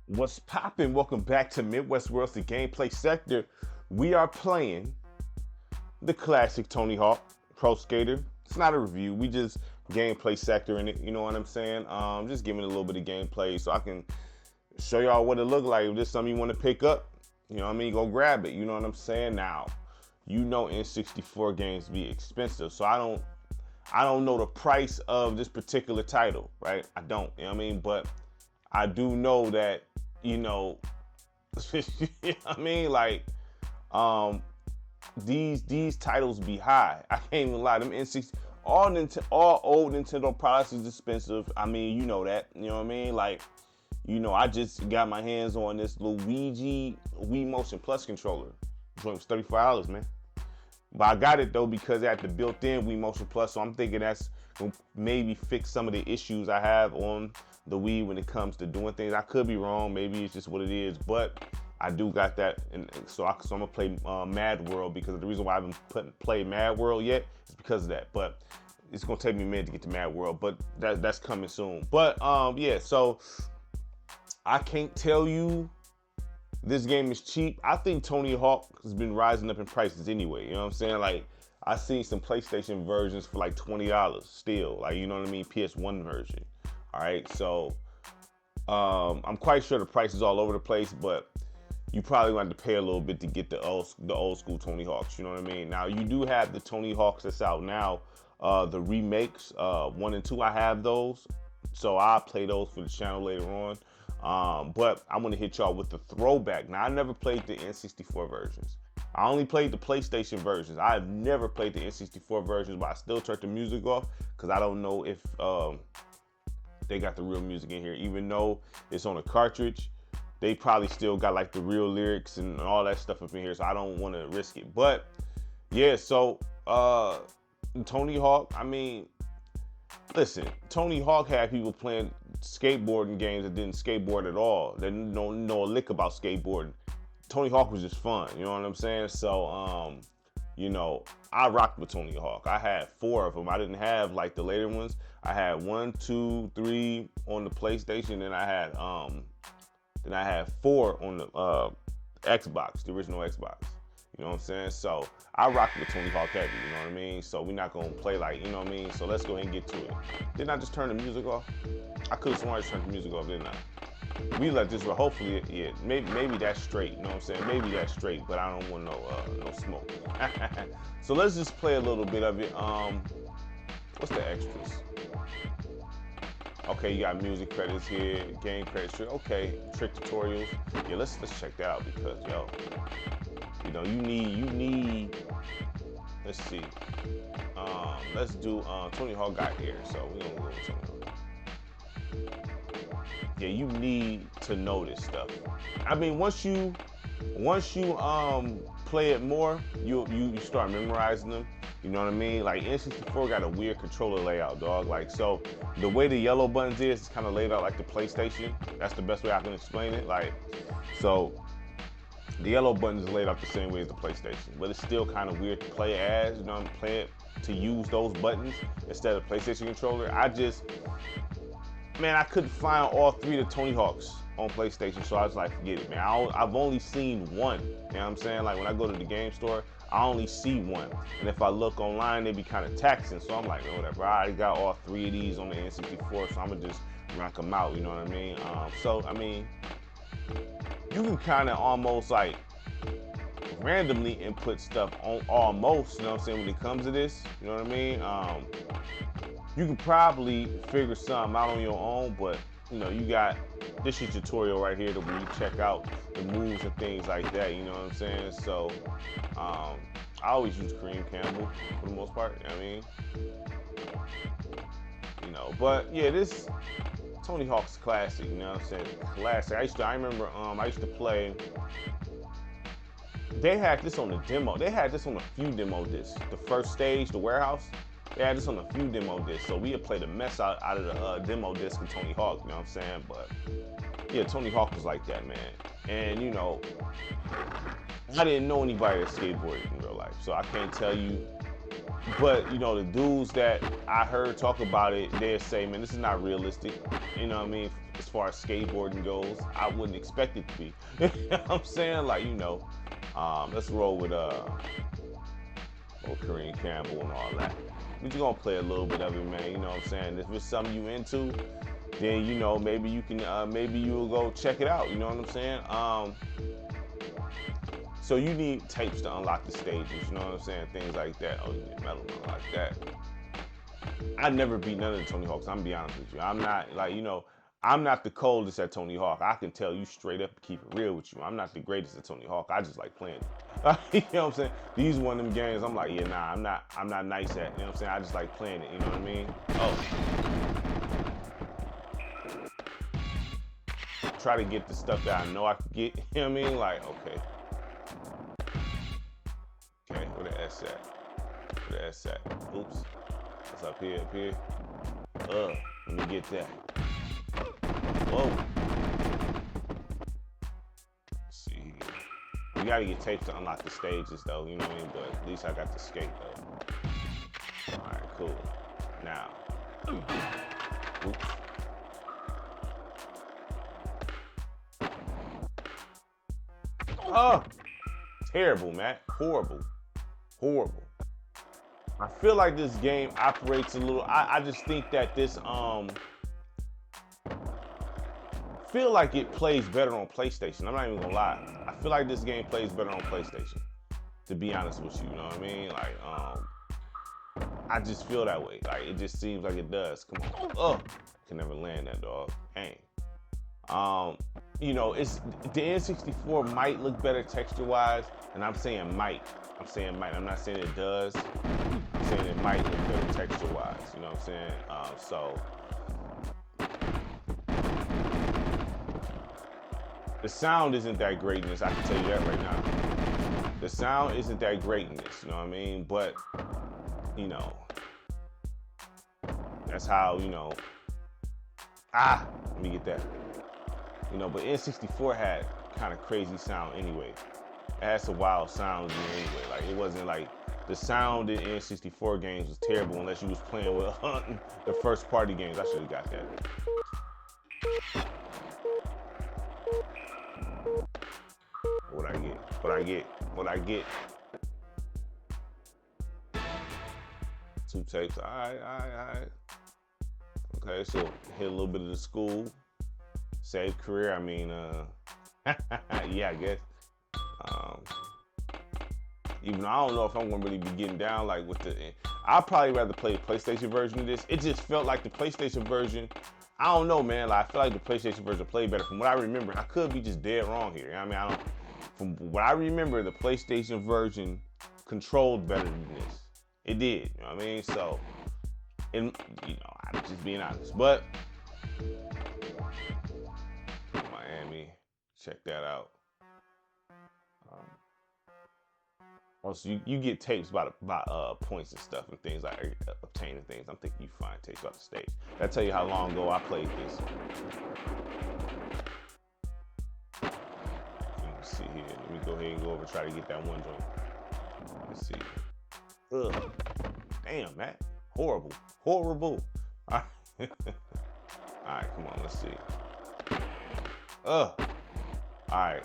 What's poppin'? Welcome back to Midwest World's the Gameplay Sector. We are playing the classic Tony Hawk Pro Skater. It's not a review. We just gameplay sector in it. You know what I'm saying? Just giving it a little bit of gameplay so I can show y'all what it look like. If there's something you want to pick up, you know what I mean? Go grab it. You know what I'm saying? Now, you know N64 games be expensive, so I don't know the price of this particular title, right? I don't. You know what I mean? But I do know that, you know, you know what I mean? Like, these titles be high. I can't even lie. Them N60, all old Nintendo products is expensive. I mean, you know that. You know what I mean? Like, you know, I just got my hands on this Luigi Wii Motion Plus controller. It was $35, man. But I got it though because it had the built-in Wii Motion Plus, so I'm thinking that's gonna maybe fix some of the issues I have on the Wii when it comes to doing things. I could be wrong, maybe it's just what it is, but I do got that, and so I'm gonna play Mad World, because the reason why I haven't played Mad World yet is because of that. But it's gonna take me a minute to get to Mad World, but that's coming soon. But yeah, so I can't tell you this game is cheap. I think Tony Hawk has been rising up in prices anyway. You know what I'm saying? Like, I seen some PlayStation versions for like $20 still. Like, you know what I mean? PS1 version. All right, so I'm quite sure the price is all over the place, but you probably want to pay a little bit to get the old school Tony Hawks. You know what I mean? Now, you do have the Tony Hawks that's out now, the remakes, 1 and 2. I have those, so I'll play those for the channel later on. But I'm gonna hit y'all with the throwback. Now, I never played the N64 versions. I only played the PlayStation versions. I've never played the N64 versions, but I still turned the music off because I don't know if they got the real music in here. Even though it's on a cartridge, they probably still got like the real lyrics and all that stuff up in here, so I don't want to risk it. But yeah, so Tony Hawk, I mean, listen, Tony Hawk had people playing skateboarding games that didn't skateboard at all. They didn't know a lick about skateboarding. Tony Hawk was just fun, you know what I'm saying? So, you know, I rocked with Tony Hawk. I had 4 of them. I didn't have like the later ones. I had 1, 2, 3 on the PlayStation, and I had 4 on the Xbox, the original Xbox. You know what I'm saying? So I rock with Tony Hawk heavy, you know what I mean? So we're not gonna play like, you know what I mean? So let's go ahead and get to it. Didn't I just turn the music off? I could have sworn I just turned the music off, didn't I? We let this run. Hopefully, yeah, maybe that's straight, you know what I'm saying? Maybe that's straight, but I don't want no smoke. So let's just play a little bit of it. What's the extras? Okay, you got music credits here, game credits here. Okay, trick tutorials. Yeah, let's check that out because, yo, you know, you need, let's see. Let's do, Tony Hawk got here, so we're gonna go with Tony Hawk. Yeah, you need to know this stuff. I mean, once you play it more, you start memorizing them. You know what I mean? Like, N64 got a weird controller layout, dog. Like, so the way the yellow buttons is kind of laid out like the PlayStation. That's the best way I can explain it. Like, so the yellow button is laid out the same way as the PlayStation, but it's still kind of weird to play as, you know, play it to use those buttons instead of PlayStation controller. Man, I couldn't find all 3 of the Tony Hawks on PlayStation, so I was like, forget it, man. I've only seen 1, you know what I'm saying? Like, when I go to the game store, I only see 1. And if I look online, they be kind of taxing, so I'm like, no, whatever. I already got all 3 of these on the N64, so I'm gonna just rank them out, you know what I mean? So, I mean, you can kind of almost like randomly input stuff on almost, you know what I'm saying, when it comes to this, you know what I mean? You can probably figure something out on your own, but you know, you got this is tutorial right here where you check out the moves and things like that, you know what I'm saying? So I always use Kareem Campbell for the most part, you know what I mean? You know, but yeah, this Tony Hawk's classic, you know what I'm saying? Classic. I remember I used to play. They had this on the demo. They had this on a few demo discs. The first stage, the warehouse, they had this on a few demo discs. So we had played the mess out of the demo disc of Tony Hawk, you know what I'm saying? But yeah, Tony Hawk was like that, man. And you know, I didn't know anybody that skateboarded in real life. So I can't tell you But you know, the dudes that I heard talk about it, they'll say, man, this is not realistic. You know what I mean? As far as skateboarding goes, I wouldn't expect it to be. You know what I'm saying? Like, you know, let's roll with old Kareem Campbell and all that. We're just gonna play a little bit of it, man. You know what I'm saying? If it's something you into, then you know, maybe you can maybe you'll go check it out. You know what I'm saying? So you need tapes to unlock the stages, you know what I'm saying? Things like that. Oh, you need metal to unlock that. I never beat none of the Tony Hawks, I'm gonna be honest with you. I'm not, like, you know, I'm not the coldest at Tony Hawk. I can tell you straight up and keep it real with you. I'm not the greatest at Tony Hawk. I just like playing it. You know what I'm saying? These one of them games, I'm like, yeah, nah, I'm not nice at. You know what I'm saying? I just like playing it, you know what I mean? Oh. Try to get the stuff that I know I can get, you know what I mean? Like, okay. Okay, where the S at? Where the S at? Oops. It's up here, up here. Let me get that. Whoa. Let's see. You gotta get tapes to unlock the stages though, you know what I mean? But at least I got the skate though. Alright, cool. Now. Oops. Oh! Terrible, Matt. Horrible. Horrible. I feel like this game operates a little, I just think that this feel like it plays better on PlayStation. I'm not even gonna lie. I feel like this game plays better on PlayStation, to be honest with you, you know what I mean? Like, I just feel that way. Like, it just seems like it does. Come on. Oh, can never land that, dog. Dang. You know, it's the N64 might look better texture-wise, and I'm saying might. I'm saying might. I'm not saying it does. I'm saying it might look better texture-wise. You know what I'm saying? So the sound isn't that great in this. I can tell you that right now. The sound isn't that great in this. You know what I mean? But you know, that's how, you know. Let me get that. You know, but N64 had kind of crazy sound anyway. It had some wild sounds in it anyway. Like, it wasn't like the sound in N64 games was terrible unless you was playing with the first party games. I should have got that. What I get? What I get? What I get? 2 tapes. All right. Okay, so hit a little bit of the school. Save career, I mean, yeah, I guess. Even though I don't know if I'm gonna really be getting down like with the, I'd probably rather play the PlayStation version of this. It just felt like the PlayStation version, I don't know, man. Like, I feel like the PlayStation version played better. From what I remember, I could be just dead wrong here. You know what I mean, from what I remember, the PlayStation version controlled better than this. It did, you know what I mean? So, and, you know, I'm just being honest. But, Miami, check that out. Also, you get tapes by points and stuff and things like obtaining things. I'm thinking you find tapes off the stage. That'll tell you how long ago I played this. Let me see here. Let me go ahead and go over and try to get that one joint. Let's see. Ugh. Damn, Matt. Horrible. Horrible. All right. All right, come on. Let's see. All right.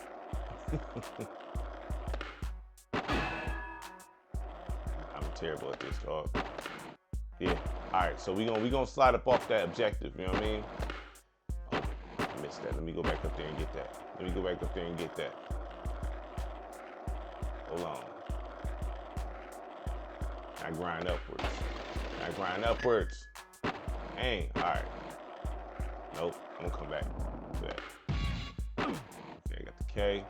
I'm terrible at this, dog. Yeah. All right. So we gonna slide up off that objective. You know what I mean? Oh, I missed that. Let me go back up there and get that. Let me go back up there and get that. Hold on. I grind upwards. I grind upwards. Dang. All right. Nope. I'm gonna come back to that. Okay, I got the K.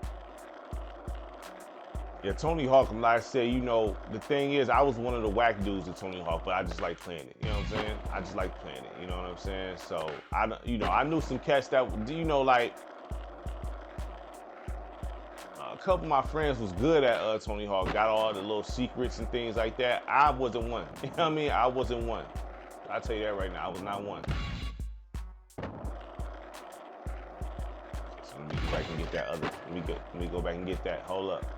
Yeah, Tony Hawk, like I said, you know, the thing is, I was one of the whack dudes at Tony Hawk, but I just like playing it. You know what I'm saying? I just like playing it. You know what I'm saying? So, I knew some cats that, you know, like, a couple of my friends was good at Tony Hawk, got all the little secrets and things like that. I wasn't one. You know what I mean? I wasn't one. I'll tell you that right now. I was not one. So let me go back and get that other. Let me go back and get that. Hold up.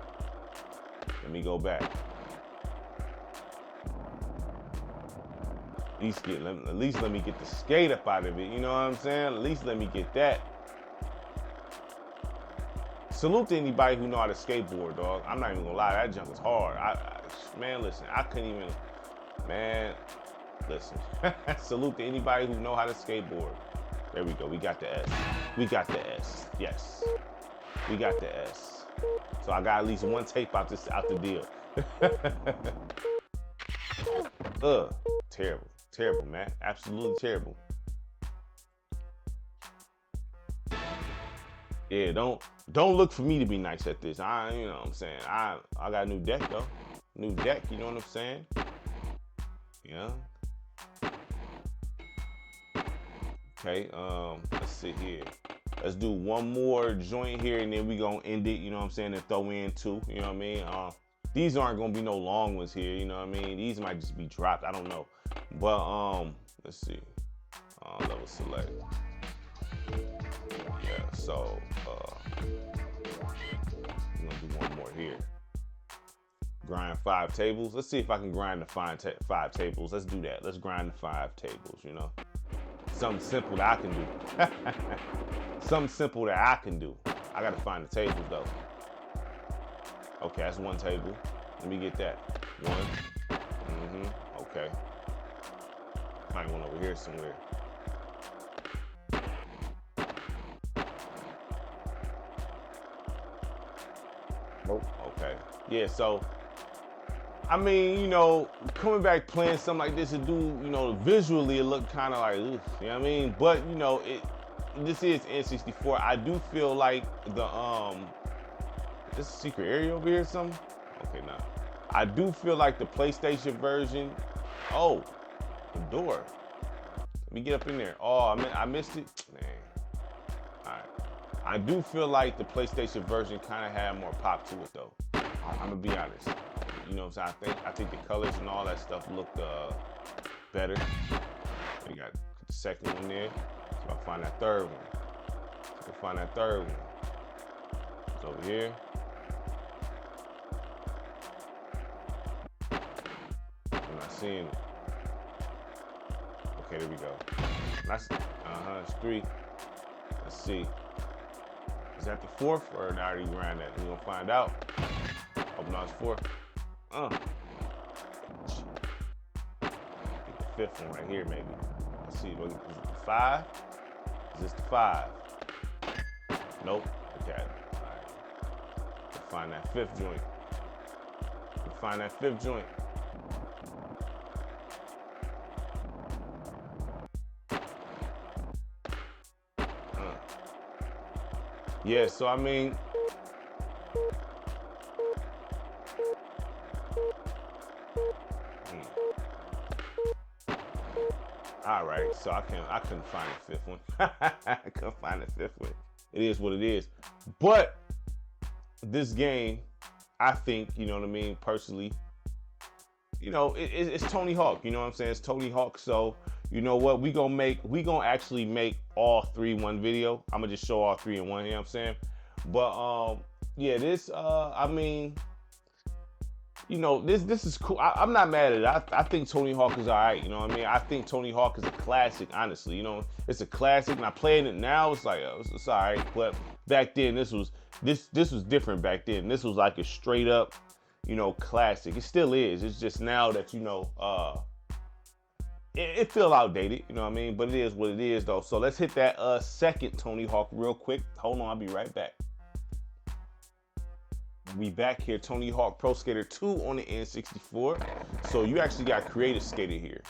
Let me go back. At least let me get the skate up out of it. You know what I'm saying? At least let me get that. Salute to anybody who know how to skateboard, dog. I'm not even gonna lie, that junk is hard. Man, listen, I couldn't even, man, listen. Salute to anybody who know how to skateboard. There we go, we got the S. We got the S, yes. We got the S. So I got at least one tape out the deal. Terrible, terrible, man. Absolutely terrible. Yeah, don't look for me to be nice at this. You know what I'm saying? I got a new deck though. New deck, you know what I'm saying? Yeah. Okay, let's see here. Let's do one more joint here and then we gonna end it, you know what I'm saying, and throw in two, you know what I mean? These aren't gonna be no long ones here, you know what I mean? These might just be dropped, I don't know. But let's see. Level select. Yeah, so I'm gonna do one more here. Grind 5 tables. Let's see if I can grind the 5 tables. Let's do that. Let's grind the 5 tables, you know? Something simple that I can do. Something simple that I can do. I gotta find the tables though. Okay, that's one table. Let me get that. One. Okay. Find one over here somewhere. Nope. Okay. Yeah, so I mean, you know, coming back playing something like this, it do, you know, visually it looked kind of like, oof, you know what I mean? But, you know, this is N64. I do feel like the, is this a secret area over here or something? Okay, nah. I do feel like the PlayStation version, oh, the door. Let me get up in there. Oh, I missed it? Man, all right. I do feel like the PlayStation version kind of had more pop to it though. I'm gonna be honest. You know what I'm saying? I think the colors and all that stuff looked better. We got the second one there. So I'll find that third one. So I'll find that third one. It's over here. I'm not seeing it. Okay, there we go. That's it's 3. Let's see. Is that the 4th or did I already grind that? We're gonna find out. Oh no, it's 4th. The 5th one right here, maybe. Let's see. Is it the 5? Is this the 5? Nope. Okay. All right. Let's find that 5th joint. Let's find that 5th joint. Yeah, so I mean, all right, so I couldn't find the 5th one. I couldn't find the 5th one. It is what it is. But this game, I think, you know what I mean, personally, you know, it's Tony Hawk, you know what I'm saying? It's Tony Hawk, so you know what? We gonna actually make all 3 one video. I'm gonna just show all 3 in one, you know what I'm saying? But yeah, this I mean, you know, this is cool. I'm not mad at it. I think Tony Hawk is all right, you know what I mean? I think Tony Hawk is a classic, honestly. You know, it's a classic, and I playing it now, it's like, it's all right. But back then, this was different back then. This was like a straight up, you know, classic. It still is. It's just now that, you know, it feel outdated, you know what I mean? But it is what it is, though. So let's hit that second Tony Hawk real quick. Hold on, I'll be right back. We back here, Tony Hawk Pro Skater 2 on the N64. So you actually got Creative Skater here.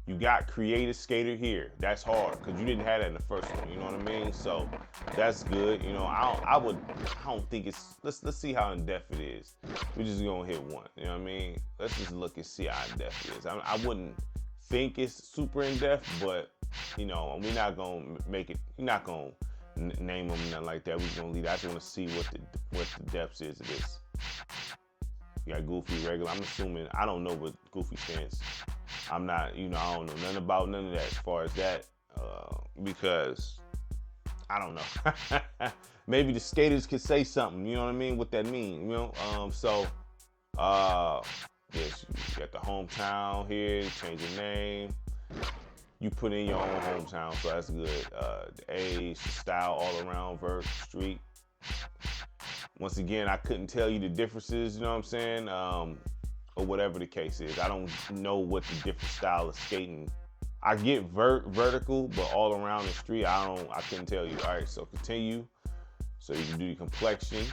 You got Creative Skater here. That's hard, because you didn't have that in the first one, you know what I mean? So that's good. You know, I don't think it's, let's see how in-depth it is. We're just gonna hit one, you know what I mean? Let's just look and see how in-depth it is. I wouldn't think it's super in-depth, but you know, we're not gonna make it, you're not gonna name them, nothing like that. We're gonna leave that. I just wanna see what the depth is of this. You got Goofy, regular. I'm assuming, I don't know what Goofy stands. I'm not, you know, I don't know nothing about none of that as far as that, because I don't know. Maybe the skaters could say something, you know what I mean? What that mean, you know? Yes, you got the hometown here, change your name. you put in your own hometown, so that's good. The age, the style, all around, vert, street. Once again, I couldn't tell you the differences, you know what I'm saying? Or whatever the case is. I don't know what the different style of skating. I get vertical, but all around the street, I couldn't tell you. All right, so continue. So you can do your complexion.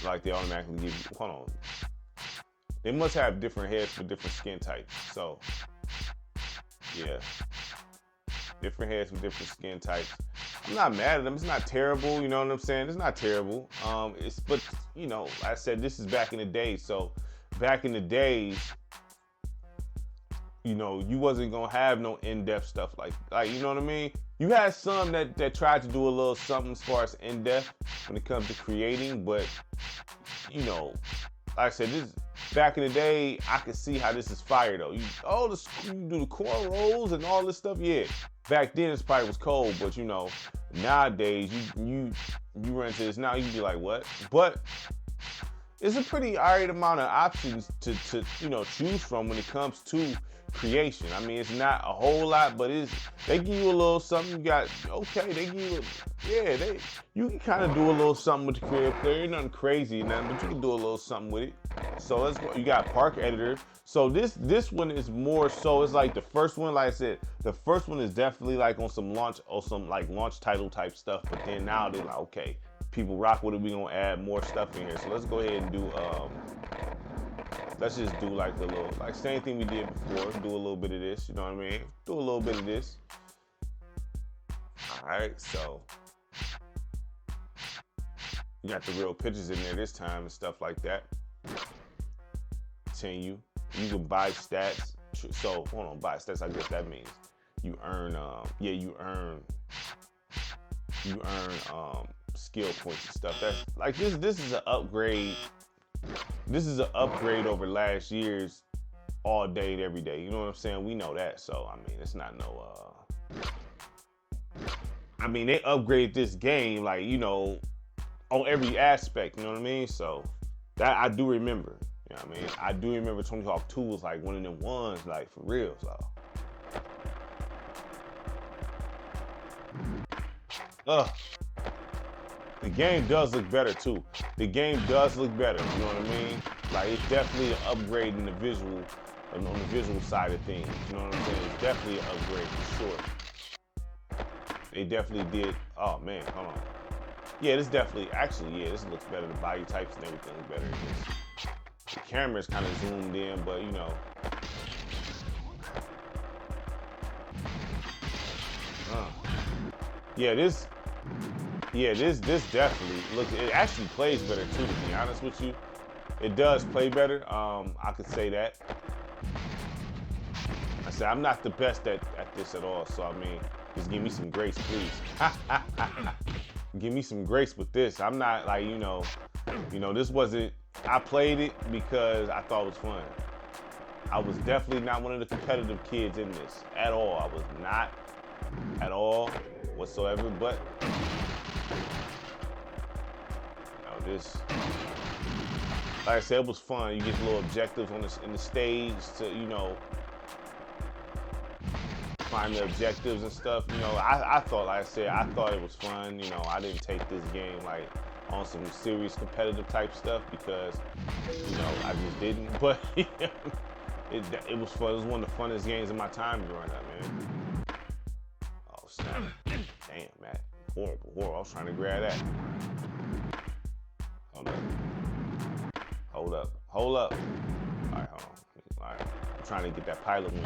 Like they automatically give you, hold on. They must have different heads for different skin types. So, yeah. Different heads for different skin types. I'm not mad at them. It's not terrible, you know what I'm saying? It's not terrible. But you know, like I said, this is back in the day. So back in the days, you know, you wasn't gonna have no in-depth stuff like you know what I mean? You had some that tried to do a little something as far as in-depth when it comes to creating, but you know, like I said, this back in the day, I could see how this is fire though. You do the cornrows and all this stuff, yeah. Back then, this probably was cold, but you know, nowadays you run into this now, you can be like, what? But it's a pretty alright amount of options to you know choose from when it comes to creation. I mean, it's not a whole lot, but they give you a little something. You got they give you you can kind of do a little something with the creative player. Nothing crazy, nothing, but you can do a little something with it. So let's go. You got Park Editor. So this one is more so. It's like the first one, like I said, the first one is definitely like on some launch or some like launch title type stuff. But then now they're like, okay, people rock with it. We gonna add more stuff in here. So let's go ahead and do. Let's just do like a little, like same thing we did before. Do a little bit of this. You know what I mean? Do a little bit of this. All right. So you got the real pictures in there this time and stuff like that. Continue. You can buy stats. So hold on, buy stats. I guess that means you earn. You earn skill points and stuff. That's like this. This is an upgrade. This is an upgrade over last year's all day and every day. You know what I'm saying? We know that. So I mean, it's not no. I mean, they upgraded this game like you know on every aspect. You know what I mean? So that I do remember. You know what I mean? I do remember Tony Hawk 2 was like one of them ones, like for real, so. The game does look better too. The game does look better, you know what I mean? Like it's definitely an upgrade in the visual, on the visual side of things, you know what I'm saying? It's definitely an upgrade for sure. They definitely did, oh man, hold on. Yeah, this definitely, actually, yeah, this looks better. The body types and everything look better in this. The camera's kind of zoomed in, but you know. This definitely looks, it actually plays better too, to be honest with you. It does play better, I could say that. I said, I'm not the best at this at all, so I mean, just give me some grace, please. Give me some grace with this. I'm not like, you know, this wasn't, I played it because I thought it was fun. I was definitely not one of the competitive kids in this at all. I was not at all whatsoever, but you know, this, like I said, it was fun. You get little objectives in the stage to, you know, find the objectives and stuff. You know, I thought, like I said, I thought it was fun. You know, I didn't take this game like on some serious competitive type stuff because, you know, I just didn't. But it was fun. It was one of the funnest games of my time growing up, man. Oh snap! Damn, Matt. Horrible. I was trying to grab that. Hold up. All right, hold on. All right, I'm trying to get that pilot wing.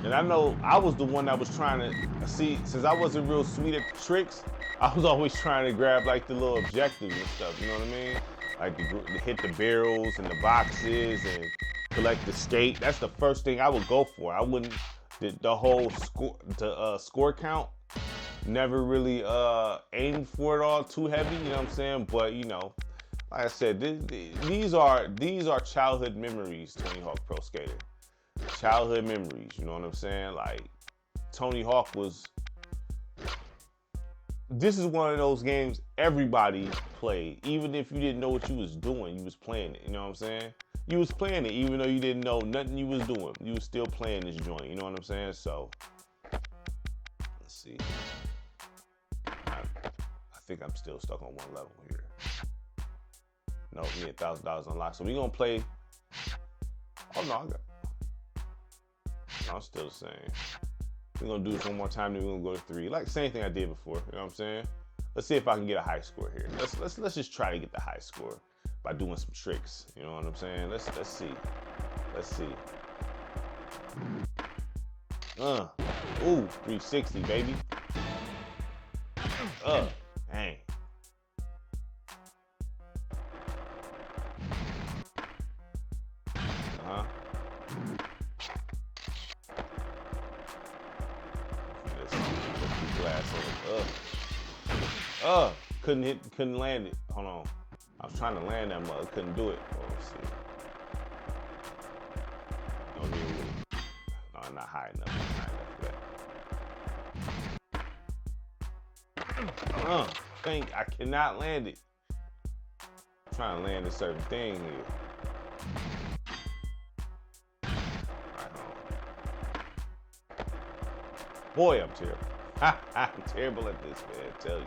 And I know I was the one that was trying to see, since I wasn't real sweet at tricks, I was always trying to grab like the little objectives and stuff, you know what I mean? Like to hit the barrels and the boxes and collect the skate. That's the first thing I would go for. I wouldn't, the whole score count, never really aimed for it all too heavy, you know what I'm saying? But you know, like I said, these are childhood memories, Tony Hawk Pro Skater. Childhood memories, you know what I'm saying? Like, Tony Hawk was this is one of those games everybody played. Even if you didn't know what you was doing, you was playing it. You know what I'm saying? You was playing it even though you didn't know nothing you was doing. You was still playing this joint. You know what I'm saying? So, let's see. I think I'm still stuck on one level here. No, we need $1,000 unlocked. So we gonna play. Oh no, I'm still the same. We're gonna do this one more time, then we're gonna go to 3. Like the same thing I did before, you know what I'm saying? Let's see if I can get a high score here. Let's just try to get the high score by doing some tricks. You know what I'm saying? Let's see. Let's see. Ooh, 360, baby. Dang. Couldn't land it. Hold on. I was trying to land that mug, couldn't do it. Oh, let's see. Don't need it. No, not high enough. Not enough for that. I cannot land it. I'm trying to land a certain thing here. Boy, I'm terrible. I'm terrible at this, man, I tell you.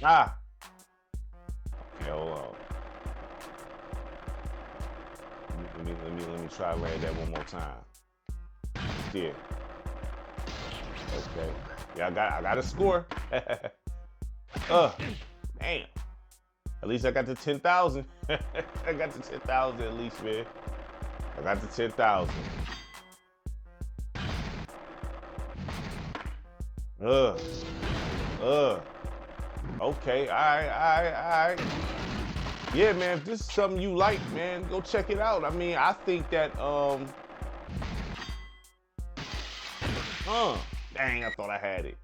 Okay, hold on. Let me try to land that one more time. Yeah. Okay. Yeah, I got a score. Damn. At least I got the 10,000. I got the 10,000 at least, man. I got the 10,000. Okay, all right. Yeah, man, if this is something you like, man, go check it out. I mean, I think that, dang, I thought I had it.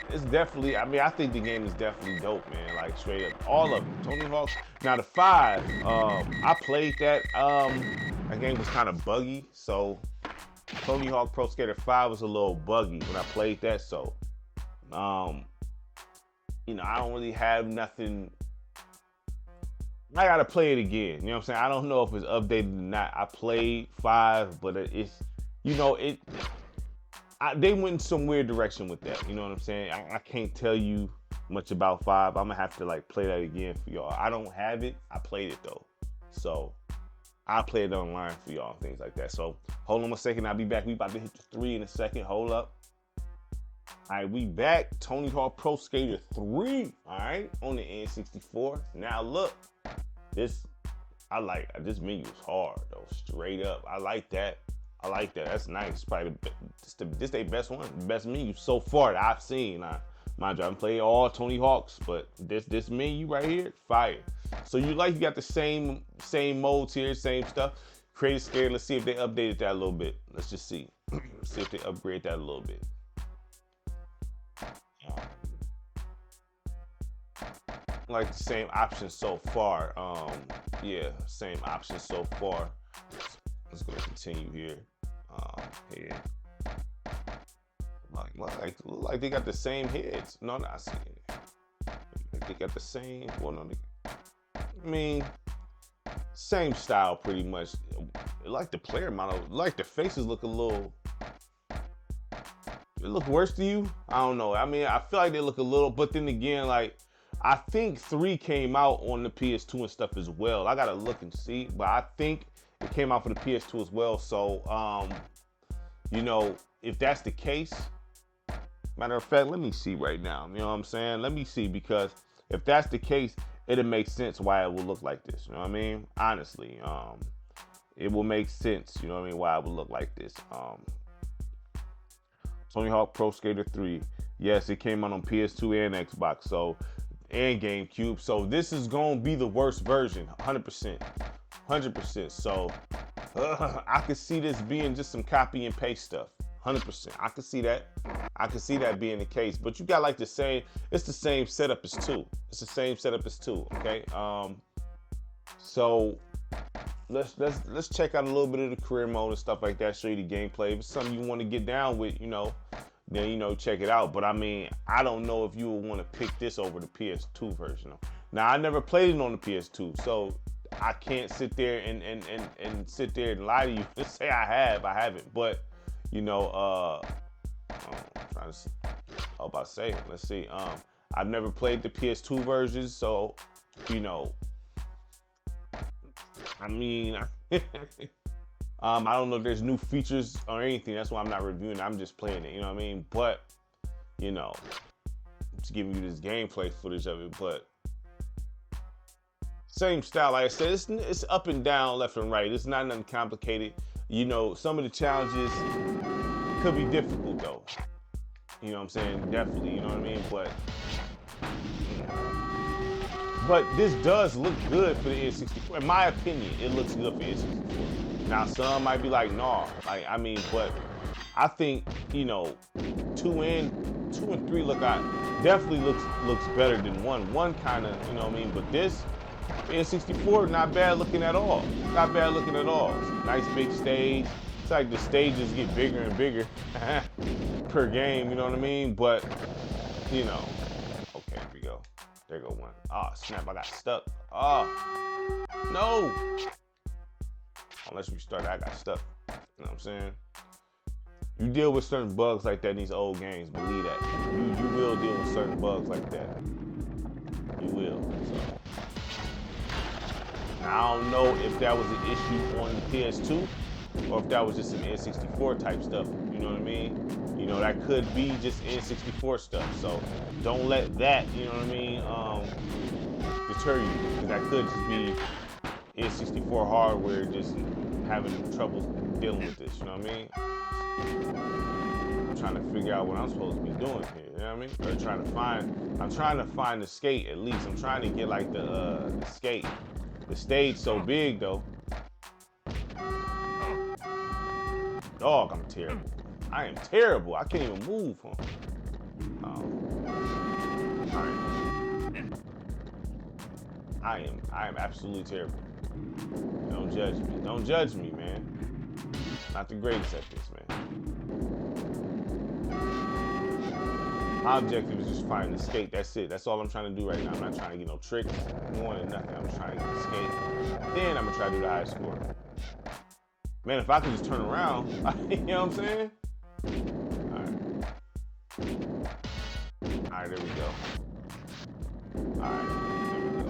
It's definitely, I mean, I think the game is definitely dope, man. Like, straight up, all of them. Tony Hawk. Now, the 5, I played that. That game was kind of buggy, so Tony Hawk Pro Skater 5 was a little buggy when I played that, so, you know, I don't really have nothing. I gotta play it again, you know what I'm saying? I don't know if it's updated or not. I played 5, but it's, you know, they went in some weird direction with that. You know what I'm saying? I can't tell you much about 5. I'm gonna have to like play that again for y'all. I don't have it. I played it though. So I'll play it online for y'all and things like that. So hold on a second. I'll be back. We about to hit the 3 in a second. Hold up. All right, we back. Tony Hawk Pro Skater 3. All right, on the N64. Now look, this menu is hard though. Straight up. I like that. That's nice. Probably this their best one, best menu so far that I've seen. Mind you, I haven't played all Tony Hawks, but this menu right here, fire. So you got the same modes here, same stuff. Create a scared. Let's see if they updated that a little bit. Let's just see. See if they upgrade that a little bit. Like the same options so far. Yeah, same options so far. Let's go continue here. Here. Like they got the same heads. No, not seeing it. They got the same. Well, no, I mean, same style pretty much. Like the player model, like the faces look a little. It look worse to you? I don't know. I mean, I feel like they look a little, but then again, like I think 3 came out on the PS2 and stuff as well. I gotta look and see, but I think it came out for the PS2 as well. So, you know, if that's the case, matter of fact, let me see right now. You know what I'm saying? Let me see, because if that's the case, it'll make sense why it will look like this. You know what I mean? Honestly, it will make sense. You know what I mean? Why it would look like this. Tony Hawk Pro Skater 3. Yes, it came out on PS2 and Xbox, so, and GameCube. So this is gonna be the worst version, 100%. 100%. So I could see this being just some copy and paste stuff, 100%. I can see that. I can see that being the case. But you got like the same. It's the same setup as 2. It's the same setup as 2. Okay. So let's check out a little bit of the career mode and stuff like that. Show you the gameplay. If it's something you want to get down with, then check it out. But I mean, I don't know if you would want to pick this over the PS2 version. Now I never played it on the PS2, so I can't sit there and sit there and lie to you and say I haven't. But I'm trying to see. I'm about to say, let's see. I've never played the PS2 versions, so I mean, I don't know if there's new features or anything. That's why I'm not reviewing it. I'm just playing it. You know what I mean? But just giving you this gameplay footage of it. But same style, like I said, it's up and down, left and right. It's not nothing complicated. Some of the challenges could be difficult though. You know what I'm saying? Definitely, you know what I mean? But this does look good for the N64. In my opinion, it looks good for the N64. Now some might be like, nah. But I think, 2 and 3 definitely looks better than 1. 1 kind of, you know what I mean? But this N64, not bad looking at all. Not bad looking at all. Nice big stage. It's like the stages get bigger and bigger per game, you know what I mean? But, okay, here we go. There go 1. Oh, snap, I got stuck. Oh, no. Unless we started, I got stuck. You know what I'm saying? You deal with certain bugs like that in these old games, believe that. You will deal with certain bugs like that. You will. So. Now, I don't know if that was an issue on the PS2 or if that was just some N64 type stuff. You know what I mean? That could be just N64 stuff. So don't let that, you know what I mean, deter you. Because that could just be N64 hardware just having trouble dealing with this. You know what I mean? I'm trying to figure out what I'm supposed to be doing here. You know what I mean? I'm trying to find the skate at least. I'm trying to get like the skate. The stage so big though. Dog, I'm terrible. I am terrible. I can't even move, huh? All right. I am absolutely terrible. Don't judge me. Don't judge me, man. Not the greatest at this, man. My objective is just find the skate. That's it. That's all I'm trying to do right now. I'm not trying to get no tricks. More than nothing. I'm trying to get the skate. Then I'm gonna try to do the high score. Man, if I could just turn around, you know what I'm saying? All right, there we go. All right, there we go.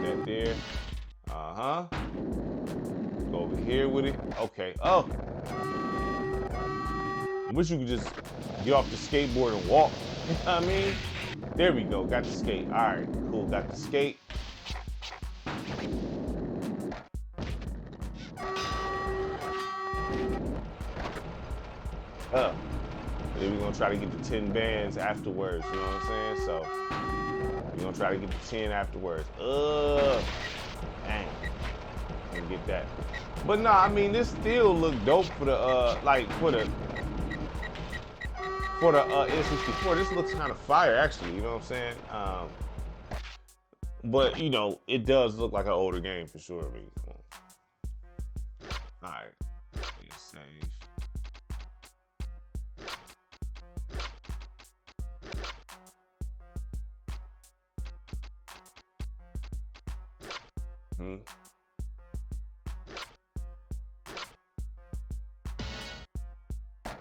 That there. Go over here with it. Okay. Oh. I wish you could just get off the skateboard and walk. You know what I mean? There we go. Got the skate. All right, cool. Got the skate. Then we're gonna try to get the 10 bands afterwards, you know what I'm saying? So we're gonna try to get the 10 afterwards. Dang. Gonna get that. But no, I mean this still look dope for the N64. This looks kind of fire actually, you know what I'm saying? But it does look like an older game for sure. I mean, come on. All right. Save.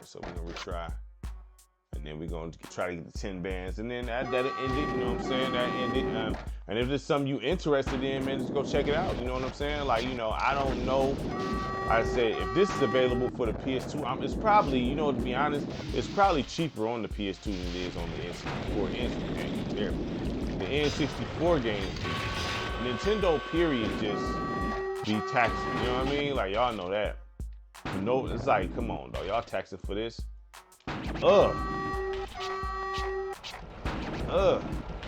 So we're gonna retry, and then we're gonna try to get the 10 bands, and then that'll end it. You know what I'm saying? That ended. And if there's something you interested in, man, just go check it out. You know what I'm saying? Like, I don't know. I said if this is available for the PS2, it's probably, to be honest, it's probably cheaper on the PS2 than it is on the N64 games. There, the N64 games, Nintendo period just be taxing. You know what I mean? Like y'all know that. No, it's like, come on, though. Y'all taxing for this.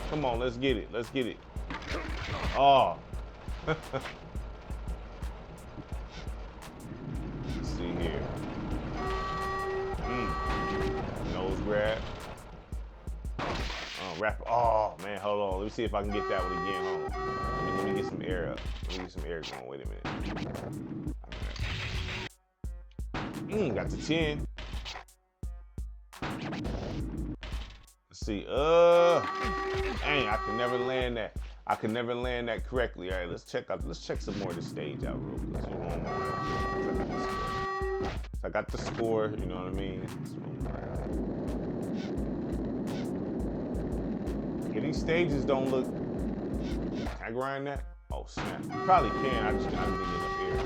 Come on, let's get it. Let's get it. Oh. Let's see here. grab. Wrap. Oh man, hold on. Let me see if I can get that one again. Hold on. Let me get some air up. Let me get some air going. Wait a minute. Got the 10. Let's see. Dang, I can never land that. I can never land that correctly. All right, let's check some more of the stage out real quick. So I got the score, you know what I mean? Yeah, these stages don't look. Can I grind that? Oh snap. Probably can. I just didn't get enough air.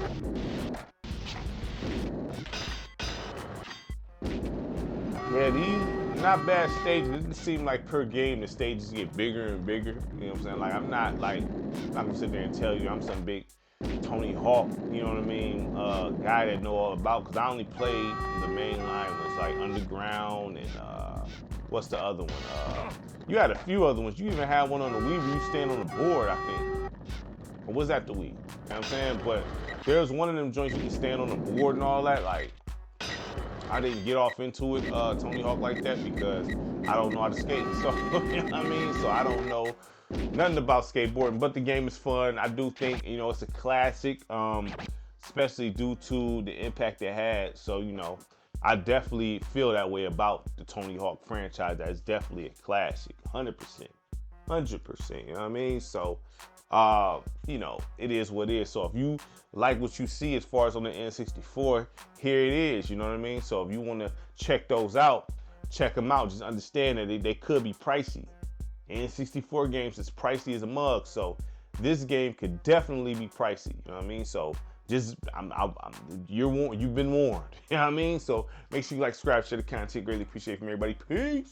Yeah, these not bad stages. It doesn't seem like per game the stages get bigger and bigger. You know what I'm saying? Like I'm not gonna sit there and tell you I'm some big Tony Hawk, you know what I mean, guy that know all about, because I only played the main line was like Underground and what's the other one? You had a few other ones. You even had one on the Wii where you stand on the board, I think. Or was that the Wii? You know what I'm saying? But there's one of them joints you can stand on the board and all that. Like, I didn't get off into it, Tony Hawk, like that because I don't know how to skate. So, you know what I mean? So I don't know nothing about skateboarding, but the game is fun. I do think, you know, it's a classic, especially due to the impact it had. So, you know, I definitely feel that way about the Tony Hawk franchise. That is definitely a classic, 100%, 100%, you know what I mean? So, you know, it is what it is. So if you like what you see as far as on the N64, here it is, you know what I mean? So if you want to check those out, check them out. Just understand that they could be pricey. N64 games is pricey as a mug, so this game could definitely be pricey, you know what I mean? So just, you've been warned, you know what I mean? So make sure you like, subscribe, share the content. Greatly appreciate it from everybody. Peace.